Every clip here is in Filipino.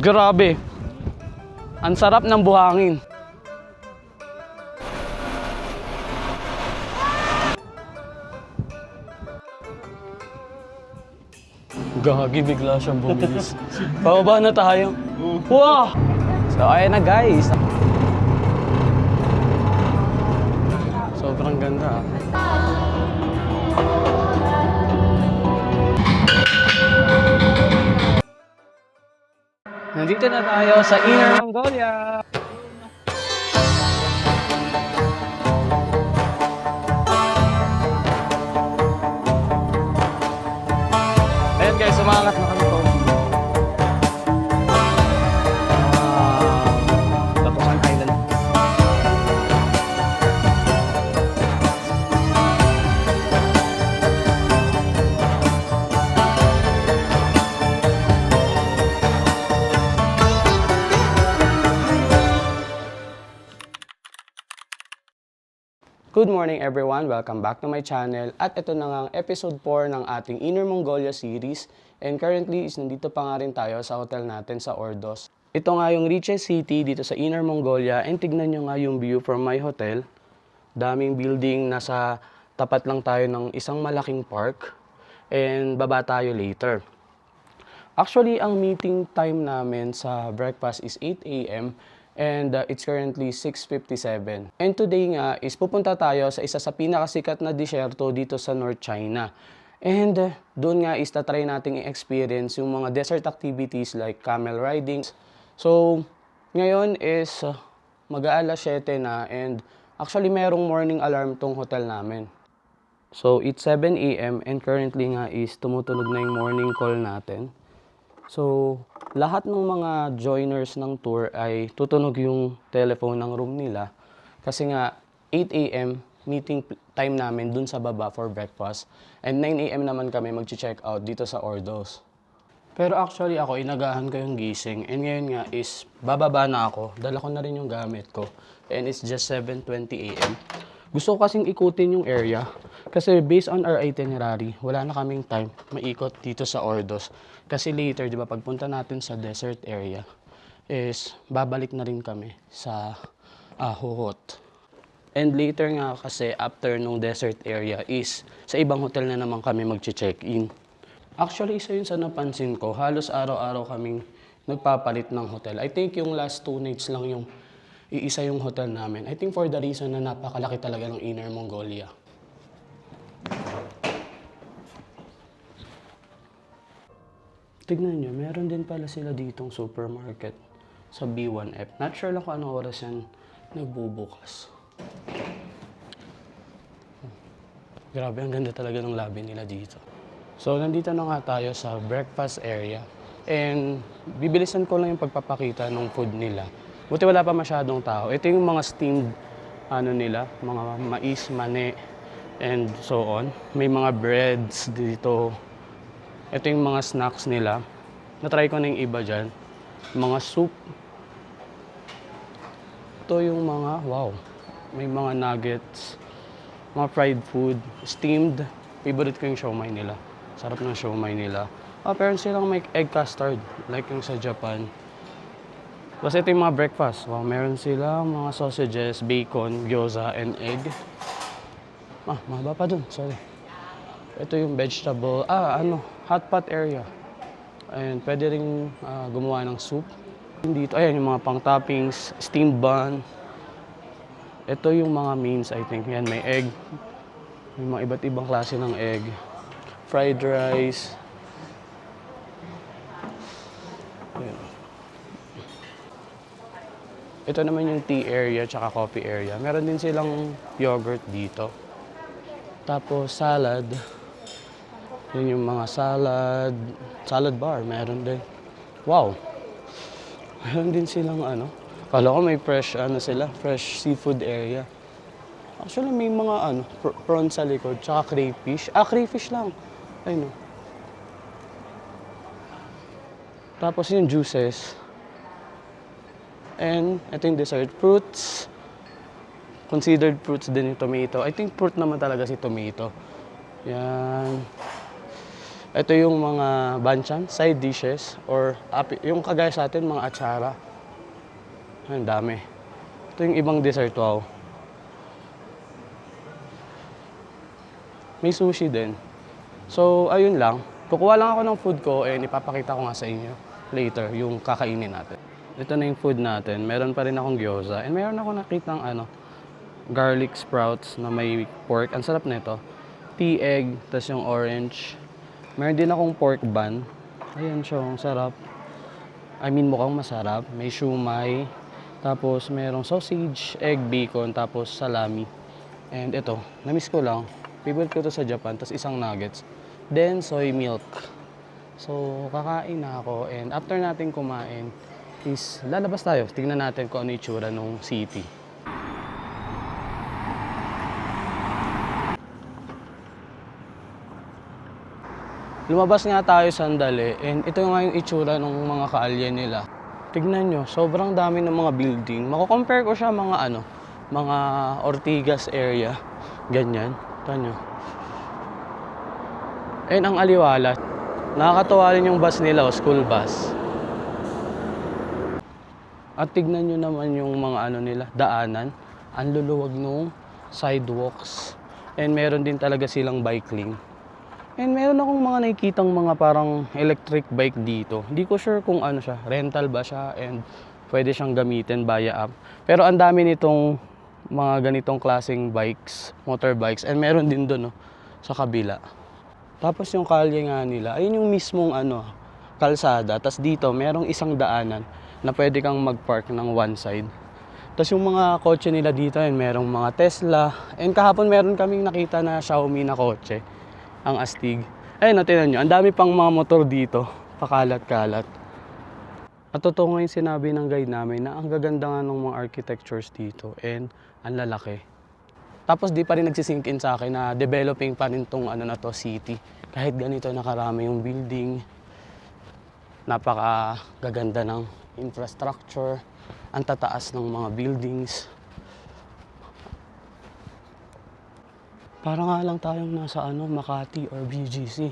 Grabe. Ang sarap ng buhangin. Gagi, bigla siyang bumilis. Pababa na tayo. Wow! So, ayan na guys. Sobrang ganda. Nandito na tayo sa Inner Mongolia. Ayan guys, sumangat na kami po. Tapusan Island. Good morning everyone! Welcome back to my channel at ito na nga ang episode 4 ng ating Inner Mongolia series and currently is nandito pa nga rin tayo sa hotel natin sa Ordos. Ito nga yung richest city dito sa Inner Mongolia and tignan nyo nga yung view from my hotel. Daming building, nasa tapat lang tayo ng isang malaking park and baba tayo later. Actually, ang meeting time namin sa breakfast is 8 a.m. and it's currently 6:57. And today nga is pupunta tayo sa isa sa pinakasikat na disyerto dito sa North China. And doon nga is tatry nating i-experience yung mga desert activities like camel riding. So, ngayon is mag-aalas 7 na and actually merong morning alarm tong hotel namin. So, it's 7 a.m. and currently nga is tumutunog na yung morning call natin. So, lahat ng mga joiners ng tour ay tutunog yung telephone ng room nila. Kasi nga, 8 a.m. meeting time namin dun sa baba for breakfast. And 9 a.m. naman kami mag-check out dito sa Ordos. Pero actually ako, inagahan ko yung gising. And ngayon nga is, bababa na ako. Dala ko na rin yung gamit ko. And it's just 7:20 a.m. Gusto ko kasing ikutin yung area. Kasi based on our itinerary, wala na kaming time maikot dito sa Ordos. Kasi later, di ba, pagpunta natin sa desert area, is babalik na rin kami sa Huhot. And later nga kasi, after nung desert area is, sa ibang hotel na naman kami mag-check-in. Actually, isa yun sa napansin ko, halos araw-araw kaming nagpapalit ng hotel. I think yung last 2 nights lang yung iisa yung hotel namin. I think for the reason na napakalaki talaga ng Inner Mongolia. Tignan nyo, meron din pala sila ditong supermarket sa B1F. Not sure lang kung anong oras yan nagbubukas. Grabe, ang ganda talaga ng lobby nila dito. So, nandito na nga tayo sa breakfast area. And bibilisan ko lang yung pagpapakita ng food nila. Buti wala pa masyadong tao. Ito yung mga steamed nila, mga mais, mani, and so on. May mga breads dito. Ito yung mga snacks nila. Na-try ko na yung iba dyan. Mga soup. Ito yung mga, wow. May mga nuggets. Mga fried food. Steamed. Favorite ko yung siomai nila. Sarap ng siomai nila. Pero silang may egg custard. Like yung sa Japan. Tapos ito yung mga breakfast. Wow, meron sila mga sausages, bacon, gyoza, and egg. Mahaba pa dun. Sorry. Ito yung vegetable. Hot pot area. And pwede rin gumawa ng soup. Dito, ayan yung mga pang-toppings, steamed bun. Ito yung mga mains, I think. Yan, may egg. May mga iba't ibang klase ng egg. Fried rice. Ayan. Ito naman yung tea area tsaka coffee area. Meron din silang yogurt dito. Tapos salad. Yun yung mga salad bar, meron din. Wow! Meron din silang kala ko may fresh fresh seafood area. Actually may mga prawns sa likod, tsaka crayfish. Crayfish lang. Ayun. Tapos yung juices. And ito yung dessert fruits. Considered fruits din yung tomato. I think fruit naman talaga si tomato. Yan. Ito yung mga banchan, side dishes, or yung kagaya sa atin, mga atsara. Ang dami. Ito yung ibang dessert, wow. May sushi din. So, ayun lang. Kukuha lang ako ng food ko and ipapakita ko nga sa inyo later yung kakainin natin. Ito na yung food natin. Meron pa rin akong gyoza. And meron ako nakitang garlic sprouts na may pork. Ang sarap nito. Tea egg, tas yung orange. Meron din akong pork bun. Ayan siya, ang sarap. I mean, mukhang masarap. May shumai. Tapos merong sausage, egg, bacon, tapos salami. And ito, namiss ko lang. Favorite ko to sa Japan, tas isang nuggets. Then, soy milk. So, kakain na ako. And after natin kumain, is lalabas tayo. Tignan natin kung ano itsura ng city. Lumabas nga tayo sandali. And ito nga yung itsura ng mga kaalye nila. Tignan nyo, sobrang dami ng mga building. Mako-compare ko siya mga Ortigas area. Ganyan. Ito nyo. And ang aliwala, nakakatawa rin yung bus nila, school bus. At tignan nyo naman yung mga nila, daanan. Ang luluwag nung sidewalks. And meron din talaga silang bike lane. And meron akong mga nakikitang mga parang electric bike dito. Hindi ko sure kung ano siya, rental ba siya and pwede siyang gamitin via app. Pero ang dami nitong mga ganitong klaseng bikes, motorbikes, and meron din doon sa kabila. Tapos yung kalye nga nila, ayun yung mismong kalsada. Tapos dito, merong isang daanan na pwede kang mag-park ng one side. Tapos yung mga kotse nila dito, merong mga Tesla. And kahapon meron kaming nakita na Xiaomi na kotse, ang astig. Ayun, tingnan nyo, ang dami pang mga motor dito, pakalat-kalat. At totoo nga yung sinabi ng guide namin na ang gaganda nga ng mga architectures dito and ang lalaki. Tapos di pa rin nagsisink in sa akin na developing pa rin tong na to, city. Kahit ganito nakarami yung building, napaka-gaganda ng infrastructure, ang tataas ng mga buildings. Para nga lang tayong nasa Makati or BGC.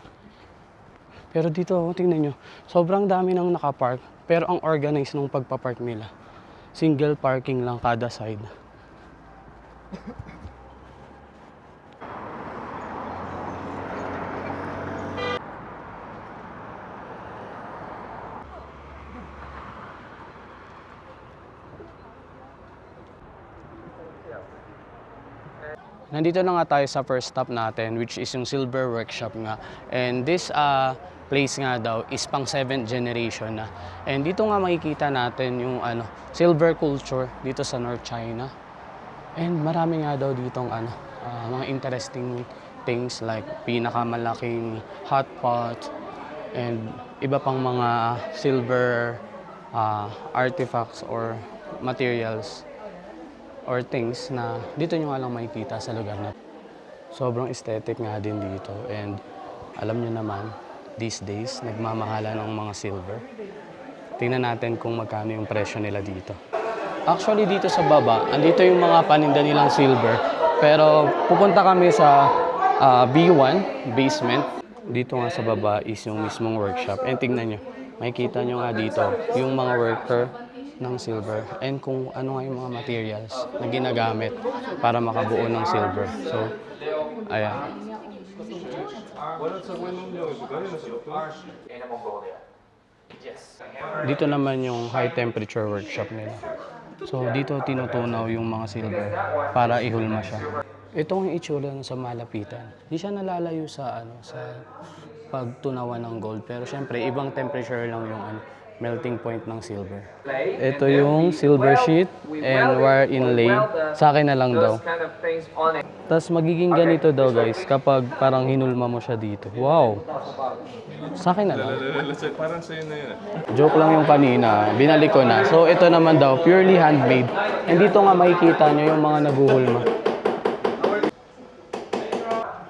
Pero dito, tingnan nyo, sobrang dami nang nakapark. Pero ang organized ng pagpapark nila. Single parking lang kada side. Nandito na nga tayo sa first stop natin, which is yung Silver Workshop nga. And this place nga daw is pang 7th generation na. And dito nga makikita natin yung silver culture dito sa North China. And marami nga daw ditong mga interesting things like pinakamalaking hot pot and iba pang mga silver artifacts or materials or things na dito nyo nga lang makikita sa lugar na. Sobrang aesthetic nga din dito and alam nyo naman, these days, nagmamahala ng mga silver. Tingnan natin kung magkano yung presyo nila dito. Actually, dito sa baba, andito yung mga paninda nilang silver. Pero pupunta kami sa B1, basement. Dito nga sa baba is yung mismong workshop. And tingnan nyo, makikita nyo nga dito yung mga worker ng silver and kung ano nga yung mga materials na ginagamit para makabuo ng silver. So, ayan. Dito naman yung high temperature workshop nila. So, dito tinutunaw yung mga silver para ihulma siya. Ito ang itsura sa malapitan. Di siya nalalayo sa sa pagtunawan ng gold. Pero syempre, ibang temperature lang yung melting point ng silver. Ito yung silver sheet and wire inlay. Sa akin na lang daw. Tapos magiging ganito daw guys kapag parang hinulma mo siya dito. Wow! Sa akin na lang. Parang sa'yo na yun. Joke lang yung kanina. Binalik ko na. So ito naman daw, purely handmade. And dito nga makikita nyo yung mga naguhulma.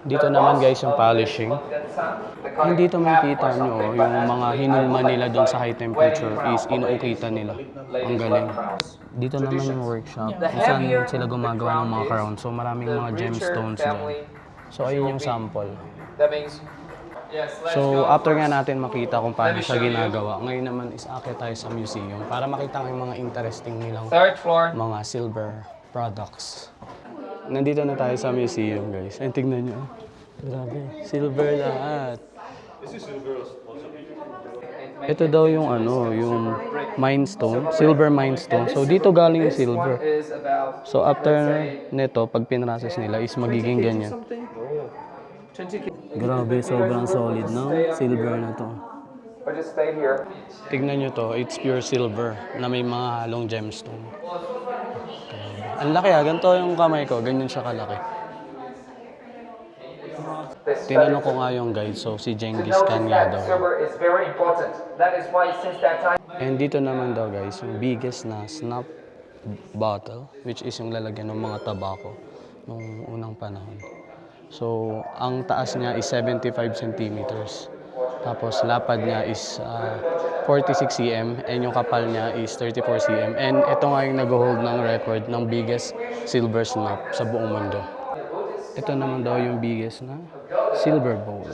Dito naman guys yung polishing. And dito makikita nyo yung mga hinulma nila doon sa high temperature is inuukita nila. Ang galing. Dito naman yung workshop kung saan sila gumagawa ng mga crown. So maraming mga gemstones dyan. So ayun yung sample. So, after nga natin makita kung paano siya ginagawa, ngayon naman is akit tayo sa museum para makita yung mga interesting nilang mga silver products. Nandito na tayo sa museum, guys. Ayun, tignan nyo. Grabe, silver lahat. Ito daw yung yung Mindstone, silver Mindstone. So dito galing yung silver. So after nito, pag pinrocess nila is magiging ganyan. Grabe, sobrang solid, no? Silver na to. Tignan nyo to, it's pure silver na may mga halong gemstone. Ang laki ganito yung kamay ko, ganyan siya kalaki. Tinanong ko nga yung guide, so si Genghis Khan nga daw. And dito naman daw guys, yung biggest na snap bottle, which is yung lalagyan ng mga tabako nung unang panahon. So, ang taas niya is 75 centimeters. Tapos, lapad niya is 46 cm and yung kapal niya is 34 cm. And ito nga yung nag-hold ng record ng biggest silver snap sa buong mundo. Ito naman daw yung biggest na silver bowl.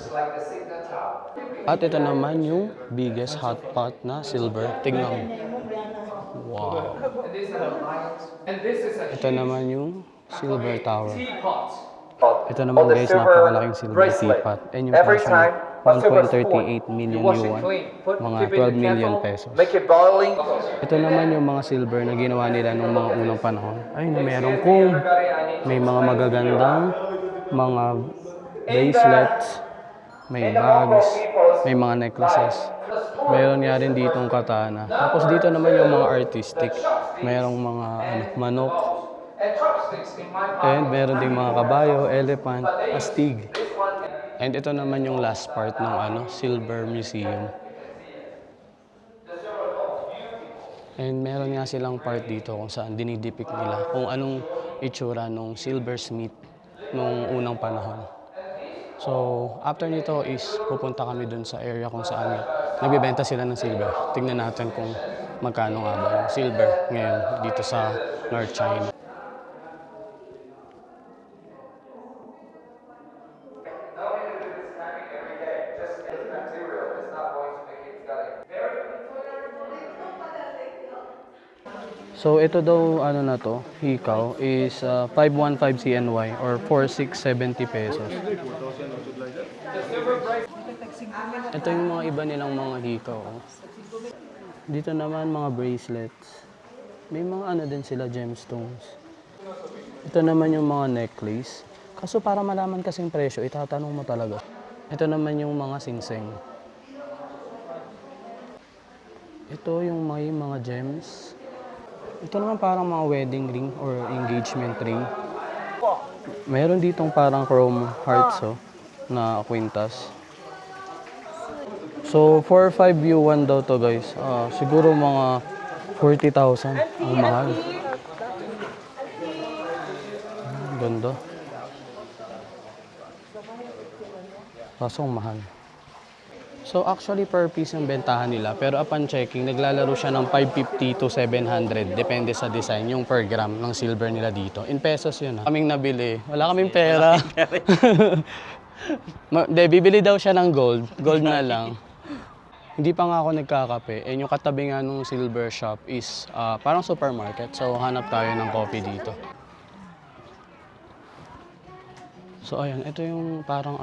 At ito naman yung biggest hot pot na silver. Tingnan mo. Wow. Ito naman yung silver tower. Ito naman guys, napakalaking silver teapot. And yung presyo niya, 1.38 million yuan, mga 12 million pesos. Ito naman yung mga silver na ginawa nila nung mga unang panahon. Ay, merong comb, may mga magagandang mga bracelets, may bags, may mga necklaces. Mayroon nga rin ditong katana. Tapos dito naman yung mga artistic. Mayroong mga manok. And meron ding mga kabayo, elephant, astig. And ito naman yung last part ng Silver Museum. And meron nga silang part dito kung saan dinidepict nila kung anong itsura nung silversmith nung unang panahon. So, after nito is pupunta kami dun sa area kung saan nagbibenta sila ng silver. Tingnan natin kung magkano nga ba yung silver ngayon dito sa North China. So ito daw na to, hikaw is 515 CNY or 4670 pesos. Ito yung mga iba nilang mga hikaw. Dito naman mga bracelets. May mga din sila, gemstones. Ito naman yung mga necklace. Kaso para malaman kasing presyo, itatanong mo talaga. Ito naman yung mga singseng. Ito yung may mga gems. Ito naman parang mga wedding ring or engagement ring. Meron ditong parang chrome hearts na kwintas. So 4-5 yuan daw to guys. Siguro mga 40,000 ang mahal. Ganda. Kaso ang mahal. So actually per piece ang bentahan nila, pero upon checking, naglalaro siya ng 550 to 700, depende sa design, yung per gram ng silver nila dito. In pesos yun Kaming nabili, wala kaming pera. Bibili daw siya ng gold na lang. Hindi pa nga ako nagkakape, and yung katabi nga nung silver shop is parang supermarket, so hanap tayo ng coffee dito. So ayan, ito yung parang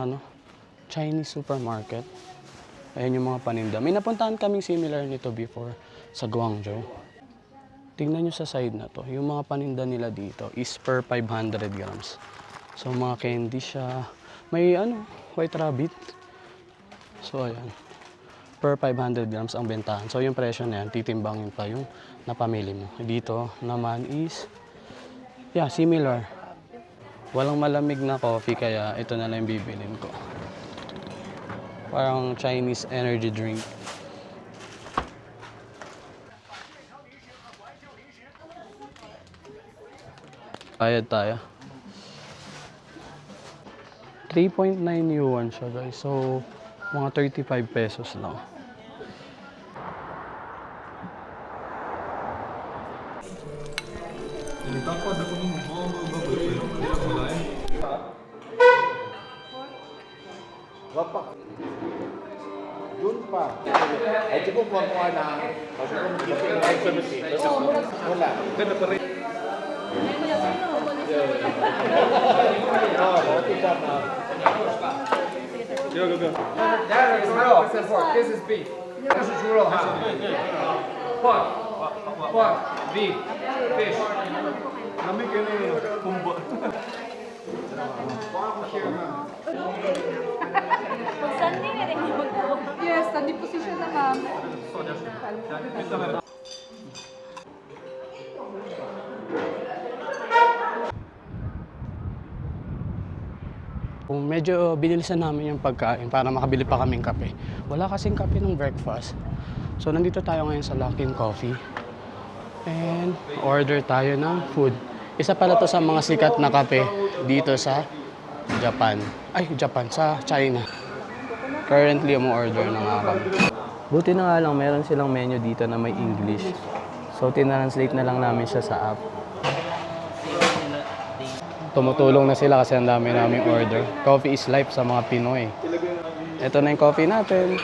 Chinese supermarket. Ayan yung mga paninda. May napuntahan kaming similar nito before sa Guangzhou. Tingnan nyo sa side na to. Yung mga paninda nila dito is per 500 grams. So mga candy siya. May white rabbit. So ayan. Per 500 grams ang bentahan. So yung presyo na yan, titimbangin pa yung napamili mo. Dito naman is, similar. Walang malamig na coffee kaya ito na lang yung bibilin ko. Parang Chinese energy drink. Bayad tayo. 3.9 yuan siya guys. So, mga 35 pesos lang. pa. Ay, di ko kuha na. Kasi kung gising ay sa bisita. Wala. Ganda pa rin. Go, go, go. That is raw. This is pork. This is beef. This is raw. Pork. Pork. Beef. Fish. Kami kini kumbo. Standing na rin yung magdalo. Yes, standing position na ma'am. Kung medyo binilisan namin yung pagkain para makabili pa kaming kape. Wala kasing kape ng breakfast. So nandito tayo ngayon sa Luckin Coffee. And order tayo ng food. Isa pala to sa mga sikat na kape dito sa Japan. Ay, Japan, sa China. Currently, order na nga kami. Buti na nga lang, meron silang menu dito na may English. So, tinranslate na lang namin siya sa app. Tumutulong na sila kasi ang dami naming order. Coffee is life sa mga Pinoy. Ito na yung coffee natin.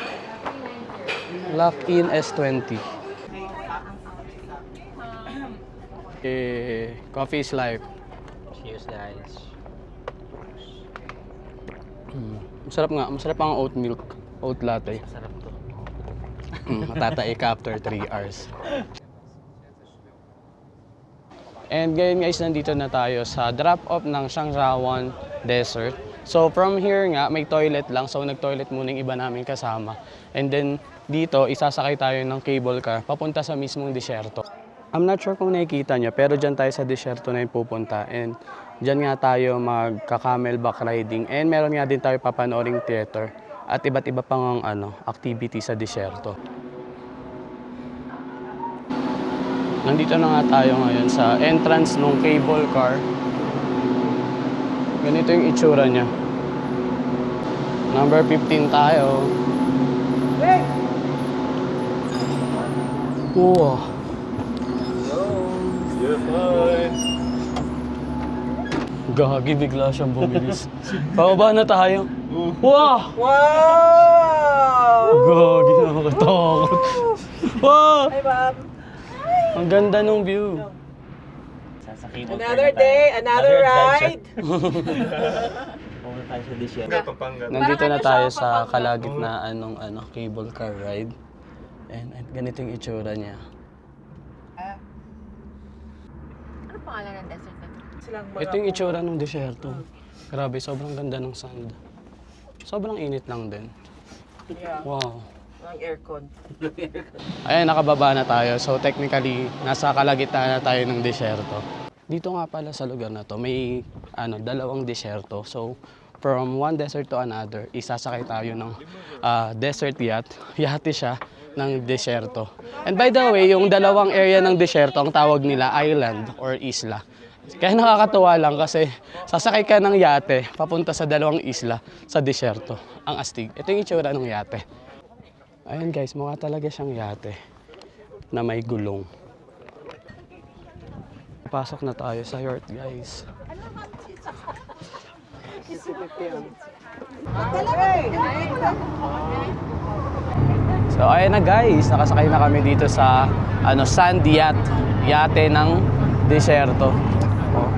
Lock-in S20. Coffee is life. Cheers, guys. Masarap nga. Masarap ang oat milk. Oat latte. Sarap to. Matatae ka after 3 hours. And ngayon guys, nandito na tayo sa drop-off ng Shangzhawan Desert. So from here nga, may toilet lang. So nag-toilet muna yung iba namin kasama. And then dito, isasakay tayo ng cable car papunta sa mismong disyerto. I'm not sure kung nakikita nyo, pero dyan tayo sa disyerto na yung pupunta. And dyan nga tayo magka-camelback riding. And meron nga din tayo papanooring theater. At iba't iba pang activity sa disyerto. Nandito na nga tayo ngayon sa entrance ng cable car. Ganito yung itsura niya. Number 15 tayo. Wow. Yes, hi. Gagi, bigla siyang bumilis. Pababa na tayo. Wow! Wow! Gagi, nakakatakot. Wow! Hi, Bob. Ang ganda ng view. Another day, another ride. Pumunta tayo sa disyerto. Pampanga. Nandito na tayo sa kalagitnaan ng cable car ride. And ganito yung itsura niya. Ano pangalan ng desert na to? Ito yung itsura ng disyerto. Grabe, sobrang ganda ng sand. Sobrang init lang din. Wow. Ang aircon. Ayan, nakababa na tayo. So technically, nasa kalagitnaan na tayo ng disyerto. Dito nga pala sa lugar na to, may dalawang disyerto. So from one desert to another, isasakay tayo ng desert yacht. Yate siya ng disyerto. And by the way, yung dalawang area ng disyerto, ang tawag nila island or isla. Kaya nakakatuwa lang kasi sasakay ka ng yate papunta sa dalawang isla sa disyerto. Ang astig. Ito yung itsura ng yate. Ayan guys, mukha talaga siyang yate na may gulong. Pasok na tayo sa yacht guys. So ayan na guys, nakasakay na kami dito sa sand yacht, yate ng disyerto. Oh.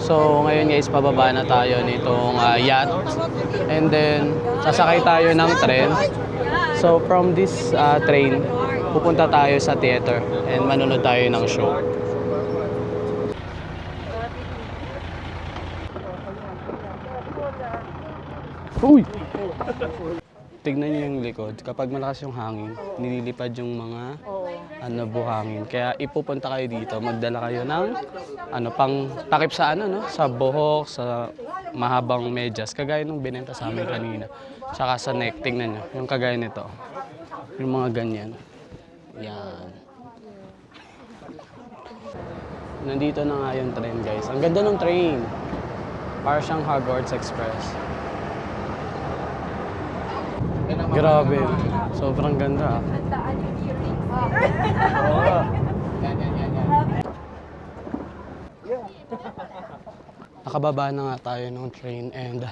So ngayon guys, pababa na tayo nitong yacht. And then sasakay tayo ng tren. So from this train, pupunta tayo sa theater and manonood tayo ng show. Uy! Tignan niyo yung likod. Kapag malakas yung hangin, nililipad yung mga buhangin. Kaya ipupunta kayo dito, magdala kayo ng pang takip sa sa buhok, sa mahabang medyas, kagaya nung binenta sa amin kanina. Saka sa neck, tignan niyo, yung kagaya nito. Yung mga ganyan. Yan. Nandito na nga yung train guys. Ang ganda ng train. Para siyang Hogwarts Express. Grabe. Sobrang ganda. nakababa na nga tayo ng train and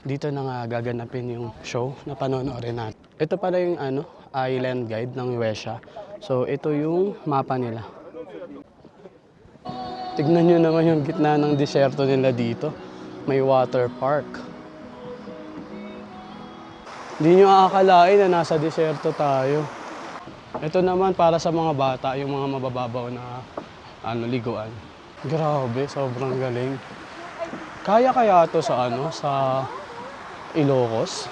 dito na nga gaganapin yung show na panonoorin natin. Ito pala yung island guide ng Huesca. So ito yung mapa nila. Tignan nyo naman yung gitna ng disyerto nila dito. May water park. Hindi nyo akalain na nasa disyerto tayo. Ito naman para sa mga bata, yung mga mabababaw na liguan. Grabe, sobrang galing. Kaya kaya to sa sa Ilocos?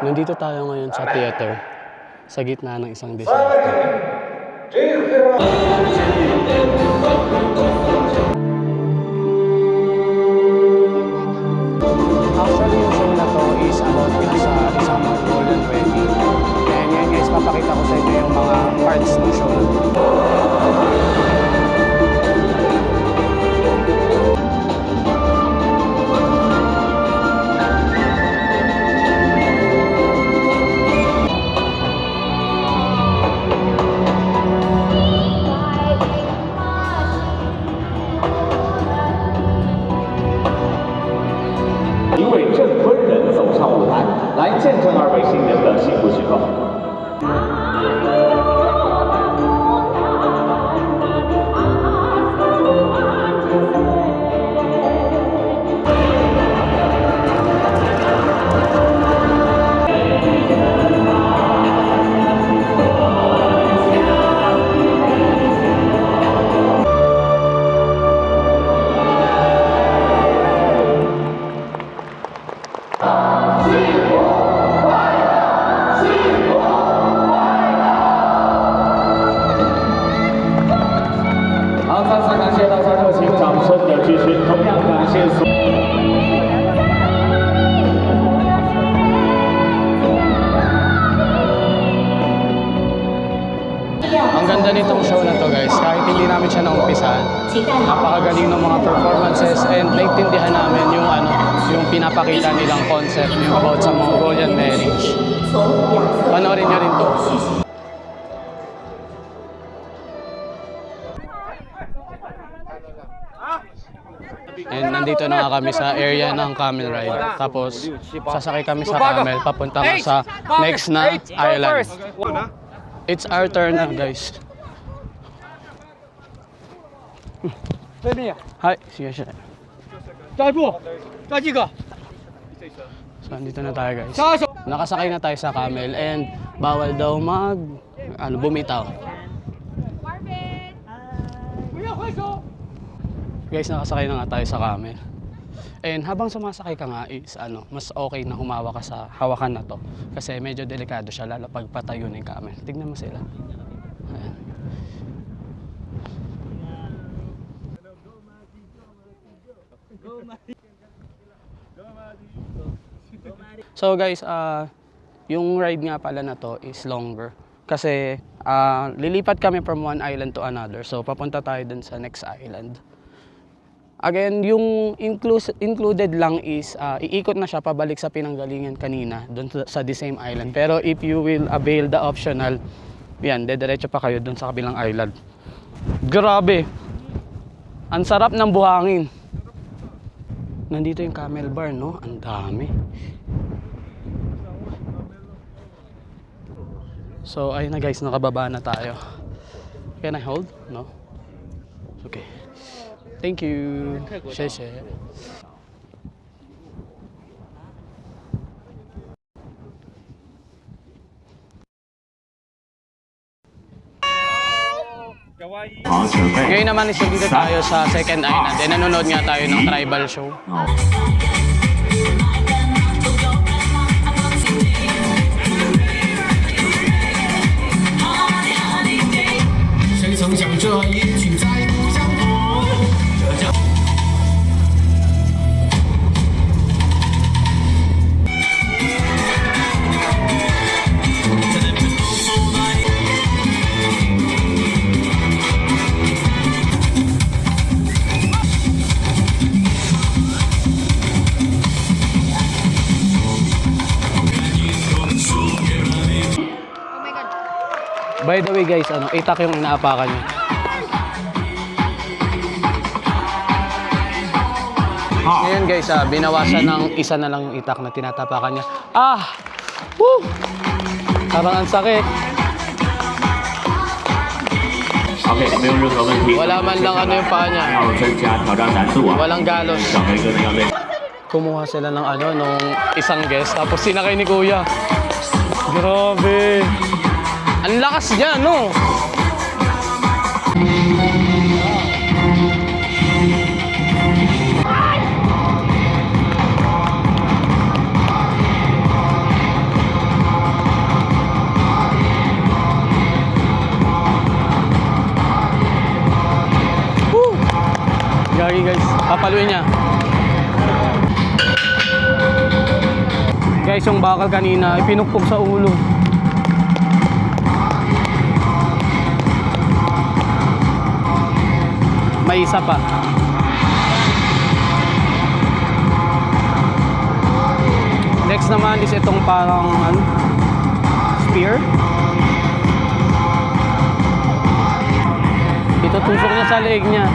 Nandito tayo ngayon sa theater, sa gitna ng isang disyerto. Actually, yung show na to is about sa isang Mongolian wedding. And yan guys, papakita ko sa inyo yung mga parts ng show na to. Ang ganda nitong show na to guys, kahit hindi namin siya naumpisahan, napakagaling ng mga performances and naintindihan namin yung yung pinapakita nilang concept yung about sa Mongolian marriage. Panoorin nyo rin to. And nandito na nga kami sa area ng camel ride. Tapos sasakay kami sa camel papunta nga sa next na island. It's our turn na guys. Hi, sige siya. So andito na tayo guys. Nakasakay na tayo sa camel and bawal daw bumitaw. Guys, nakasakay na nga tayo sa camel. And habang sumasakay ka nga is mas okay na humawa ka sa hawakan na to. Kasi medyo delikado siya lalo pag patayo ng camel. Tignan mo sila. Ayan. So guys, yung ride nga pala na to is longer. Kasi lilipat kami from one island to another. So papunta tayo dun sa next island. Again, yung included lang is iikot na siya pabalik sa pinanggalingan kanina doon sa the same island. Pero if you will avail the optional, yan, dediretso pa kayo doon sa kabilang island. Grabe! Ang sarap ng buhangin. Nandito yung camel bar, no? Ang dami. So, ayun na guys, nakababa na tayo. Can I hold? No? Okay. Thank you. Sheshe. Ngayon naman is dito tayo sa second island. And nanonood nga tayo ng tribal show. By the way guys, itak yung inaapakan nyo. Ngayon guys, binawasan ng isa na lang yung itak na tinatapakan niya. Woo! Parang ang sakit. OK，没有任何问题。 Wala man lang ano yung paa niya. 要增加挑战难度啊， Walang galos. 找了一个那样的。 Kumuha sila ng nung isang guest, tapos sinakay ni Kuya. Grabe. Ang lakas niya, no? Woo! Gagi guys, papaluin niya. Guys, yung bakal kanina, ipinukpok sa ulo. May isa pa. Next naman is itong parang spear. Ito tusok niya sa leeg niya.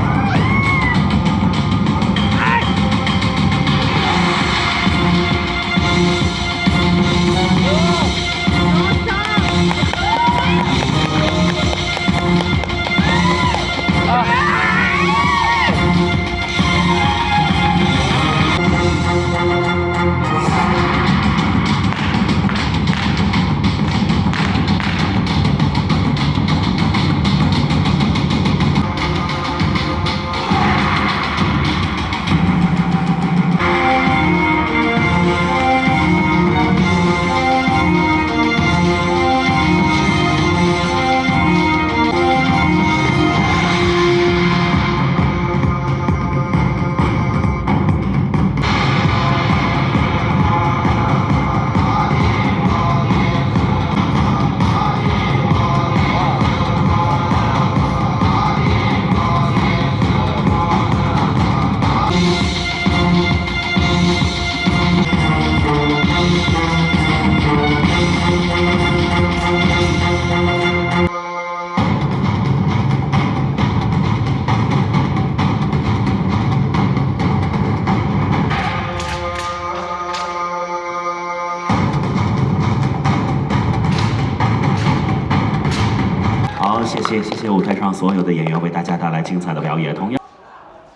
谢谢舞台上所有的演员为大家带来精彩的表演。同样。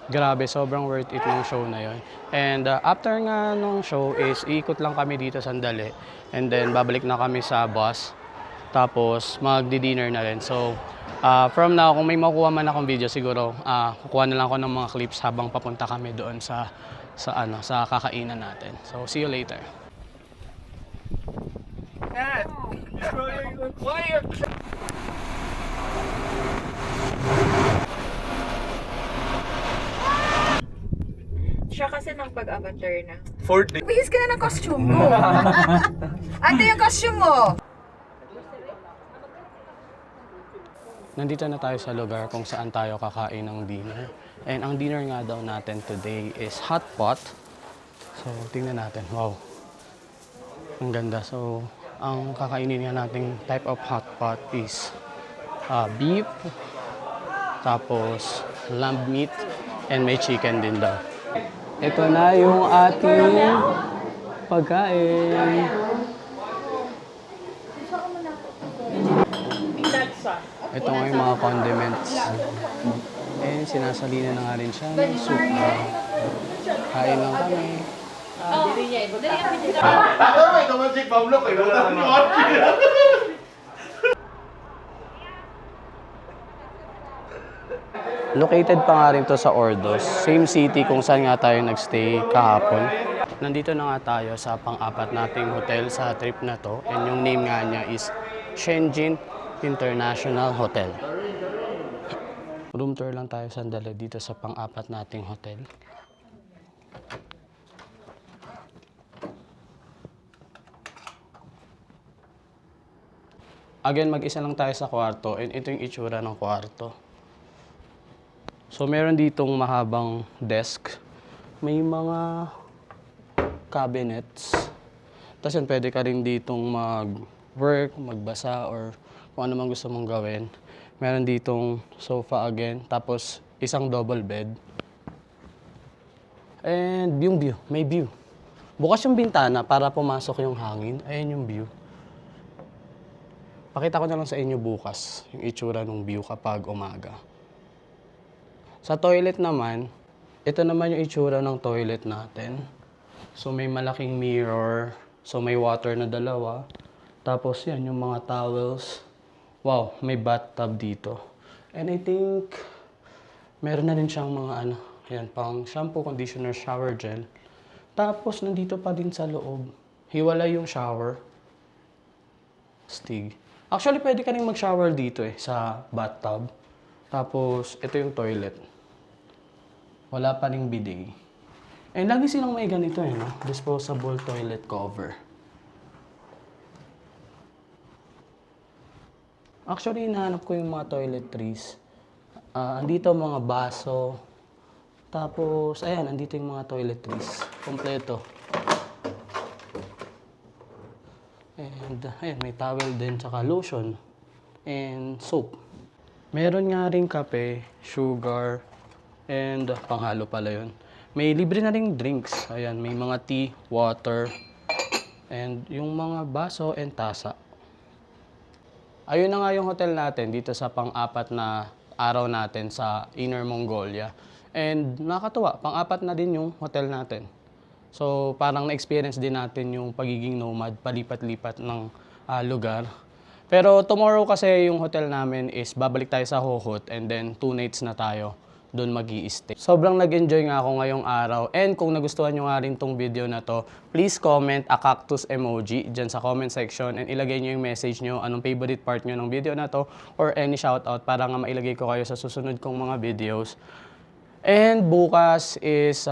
Grabe, sobrang worth it ng show na yun. And after nga nung show is iikot lang kami dito sandali. And then babalik na kami sa bus. Tapos magdi-dinner na rin. So from now, kung may makuha man akong video, siguro kukuha na lang ako ng mga clips habang papunta kami doon sa kakainan natin. So see you later. Siya kasi nang pag-avatar na. 4 days. Bihis ka na ng costume mo. Ate yung costume mo. Nandito na tayo sa lugar kung saan tayo kakain ng dinner. And ang dinner nga daw natin today is hot pot. So, tingnan natin. Wow. Ang ganda. So, ang kakainin nga nating type of hot pot is beef, tapos lamb meat, and may chicken din daw. Ito na yung ating pagkain. Ito nga yung mga condiments. And sinasalina na nga rin siya ng soup. Kain lang kami. Located pa nga rin to sa Ordos, same city kung saan nga tayo nagstay kahapon. Nandito na nga tayo sa pang-apat nating hotel sa trip na to, and yung name nga niya is Shenzhen International Hotel. Room tour lang tayo sandali dito sa pang-apat nating hotel. Again, mag-isa lang tayo sa kwarto, and ito yung itsura ng kwarto. So, meron ditong mahabang desk. May mga cabinets. Tapos yun, pwede ka rin ditong mag-work, magbasa, or kung ano man gusto mong gawin. Meron ditong sofa again, tapos isang double bed. And yung view, may view. Bukas yung bintana para pumasok yung hangin. Ayan yung view. Pakita ko na lang sa inyo bukas yung itsura ng view kapag umaga. Sa toilet naman, ito naman yung itsura ng toilet natin. So may malaking mirror, so may water na dalawa. Tapos yan yung mga towels. Wow, may bathtub dito. And I think meron na rin siyang mga yan, pang shampoo, conditioner, shower gel. Tapos nandito pa din sa loob, hiwalay yung shower. Stig. Actually, pwede ka rin mag-shower dito sa bathtub. Tapos, ito yung toilet. Wala pa ring bidet. And lagi silang may ganito no? Disposable toilet cover. Actually, hinahanap ko yung mga toiletries. Andito mga baso. Tapos, ayan, andito yung mga toiletries. Kompleto. And, ayan, may towel din, tsaka lotion. And soap. Meron nga rin kape, sugar, and panghalo pala yun. May libre na ring drinks. Ayan, may mga tea, water, and yung mga baso and tasa. Ayun na nga yung hotel natin dito sa pang-apat na araw natin sa Inner Mongolia. And nakakatuwa, pang-apat na din yung hotel natin. So parang na-experience din natin yung pagiging nomad, palipat-lipat ng lugar. Pero tomorrow kasi yung hotel namin is babalik tayo sa Hohhot and then 2 nights na tayo doon mag-i-stay. Sobrang nag-enjoy nga ako ngayong araw. And kung nagustuhan nyo nga rin tong video na to, please comment a cactus emoji dyan sa comment section and ilagay nyo yung message nyo, anong favorite part nyo ng video na to or any shoutout para nga mailagay ko kayo sa susunod kong mga videos. And bukas is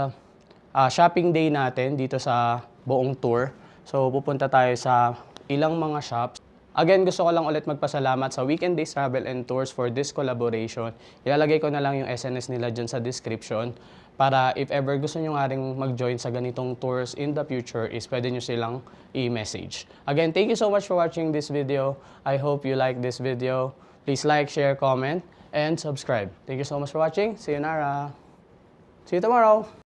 shopping day natin dito sa buong tour. So pupunta tayo sa ilang mga shops. Again, gusto ko lang ulit magpasalamat sa Weekend Days Travel and Tours for this collaboration. Ilalagay ko na lang yung SNS nila dyan sa description para if ever gusto nyo nga rin mag-join sa ganitong tours in the future is pwede nyo silang i-message. Again, thank you so much for watching this video. I hope you like this video. Please like, share, comment, and subscribe. Thank you so much for watching. See you, Nara. See you tomorrow.